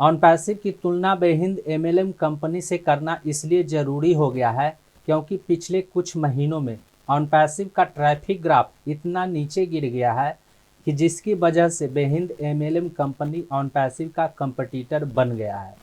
OnPassive की तुलना बेहिंद MLM company से करना इसलिए ज़रूरी हो गया है क्योंकि पिछले कुछ महीनों में ऑनपैसिव का ट्रैफिक ग्राफ इतना नीचे गिर गया है कि जिसकी वजह से बेहिंद एमएलएम कंपनी ऑनपैसिव का कंपटीटर बन गया है।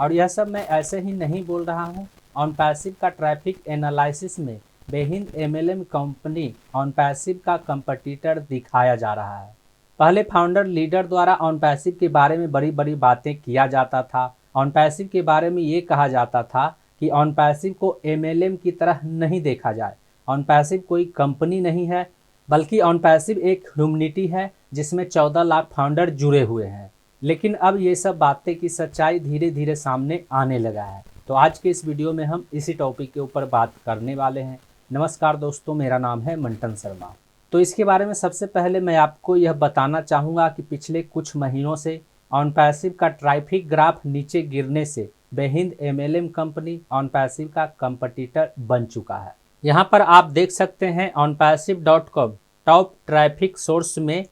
और यह सब मैं ऐसे ही नहीं बोल रहा हूँ। ऑनपैसिव का ट्रैफिक एनालिसिस में बेहिंद एमएलएम कंपनी ऑनपैसिव का कंपटीटर दिखाया जा रहा है। पहले फाउंडर लीडर द्वारा ऑनपैसिव के बारे में बड़ी बड़ी बातें किया जाता था। ऑनपैसिव के बारे में ये कहा जाता था कि ऑनपैसिव को एमएलएम की तरह नहीं देखा जाए। ऑनपैसिव कोई कंपनी नहीं है, बल्कि ऑनपैसिव एक ह्यूमनिटी है जिसमें 14 लाख फाउंडर जुड़े हुए हैं। लेकिन अब ये सब बातें की सच्चाई धीरे धीरे सामने आने लगा है। तो आज के इस वीडियो में हम इसी टॉपिक के ऊपर बात करने वाले हैं। नमस्कार दोस्तों, मेरा नाम है मंटन शर्मा। तो इसके बारे में सबसे पहले मैं आपको यह बताना चाहूँगा कि पिछले कुछ महीनों से ऑनपैसिव का ट्रैफिक ग्राफ नीचे गिरने से बेहिंद एमएलएम कंपनी ऑनपैसिव का कंपटीटर बन चुका है। यहाँ पर आप देख सकते हैं onpassive.com टॉप ट्रैफिक सोर्स में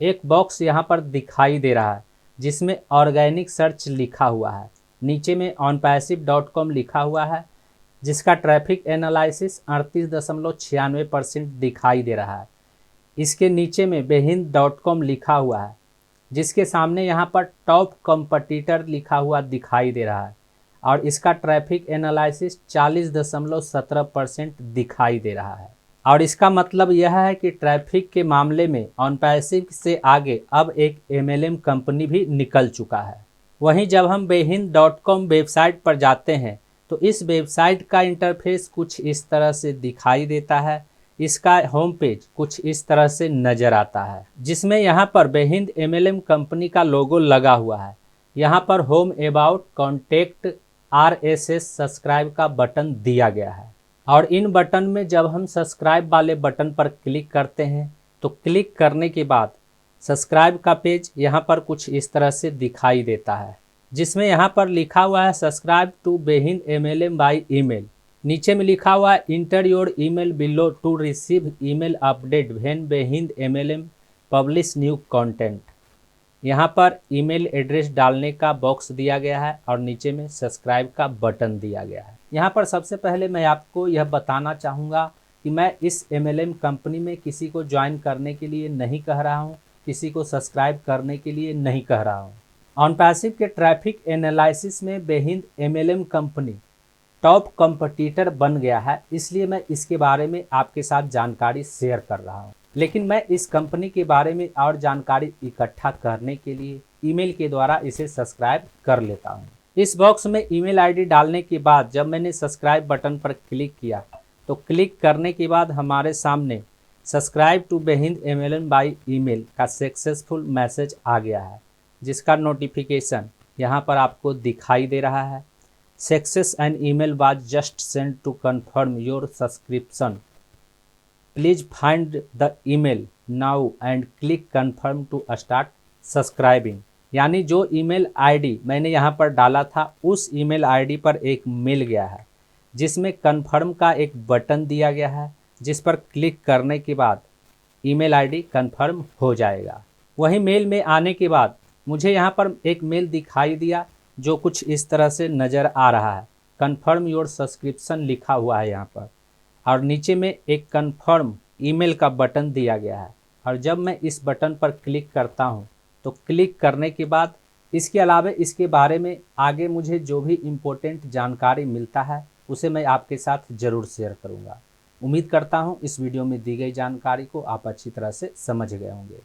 एक बॉक्स यहाँ पर दिखाई दे रहा है जिसमें ऑर्गेनिक सर्च लिखा हुआ है। नीचे में onpassive.com लिखा हुआ है जिसका ट्रैफिक एनालिसिस 38.96% दिखाई दे रहा है। इसके नीचे में behind.com लिखा हुआ है जिसके सामने यहाँ पर टॉप कंपटीटर लिखा हुआ दिखाई दे रहा है और इसका ट्रैफिक एनालिसिस 40.17% दिखाई दे रहा है। और इसका मतलब यह है कि ट्रैफिक के मामले में ऑनपैसिव से आगे अब एक एमएलएम कंपनी भी निकल चुका है। वहीं जब हम behind.com वेबसाइट पर जाते हैं तो इस वेबसाइट का इंटरफेस कुछ इस तरह से दिखाई देता है। इसका होम पेज कुछ इस तरह से नज़र आता है जिसमें यहाँ पर बेहिंद एमएलएम कंपनी का लोगो लगा हुआ है। यहाँ पर home, about, contact, RSS, subscribe का बटन दिया गया है। और इन बटन में जब हम सब्सक्राइब वाले बटन पर क्लिक करते हैं तो क्लिक करने के बाद सब्सक्राइब का पेज यहाँ पर कुछ इस तरह से दिखाई देता है जिसमें यहाँ पर लिखा हुआ है subscribe to behind MLM by email. नीचे में लिखा हुआ है enter your email below to receive email update when behind MLM publish new content. यहाँ पर ईमेल एड्रेस डालने का बॉक्स दिया गया है और नीचे में सब्सक्राइब का बटन दिया गया है। यहाँ पर सबसे पहले मैं आपको यह बताना चाहूँगा कि मैं इस एमएलएम कंपनी में किसी को ज्वाइन करने के लिए नहीं कह रहा हूँ, किसी को सब्सक्राइब करने के लिए नहीं कह रहा हूँ। ऑनपैसिव के ट्रैफिक एनालिसिस में बेहिंद एमएलएम कंपनी टॉप कंपटीटर बन गया है, इसलिए मैं इसके बारे में आपके साथ जानकारी शेयर कर रहा हूँ। लेकिन मैं इस कंपनी के बारे में और जानकारी इकट्ठा करने के लिए ईमेल के द्वारा इसे सब्सक्राइब कर लेता हूँ। इस बॉक्स में ईमेल आईडी डालने के बाद जब मैंने सब्सक्राइब बटन पर क्लिक किया तो क्लिक करने के बाद हमारे सामने subscribe to behind MLM by email का सक्सेसफुल मैसेज आ गया है जिसका नोटिफिकेशन यहाँ पर आपको दिखाई दे रहा है। Success and email was just send to confirm your subscription, please find the email now and click confirm to start subscribing. यानी जो ईमेल आईडी मैंने यहाँ पर डाला था उस ईमेल आईडी पर एक मिल गया है जिसमें कंफर्म का एक बटन दिया गया है जिस पर क्लिक करने के बाद ईमेल आईडी कंफर्म हो जाएगा। वहीं मेल में आने के बाद मुझे यहाँ पर एक मेल दिखाई दिया जो कुछ इस तरह से नज़र आ रहा है। कंफर्म योर सब्सक्रिप्शन लिखा हुआ है यहाँ पर और नीचे में एक कंफर्म ईमेल का बटन दिया गया है। और जब मैं इस बटन पर क्लिक करता हूँ तो क्लिक करने के बाद इसके अलावा इसके बारे में आगे मुझे जो भी इम्पोर्टेंट जानकारी मिलता है उसे मैं आपके साथ ज़रूर शेयर करूँगा। उम्मीद करता हूँ इस वीडियो में दी गई जानकारी को आप अच्छी तरह से समझ गए होंगे।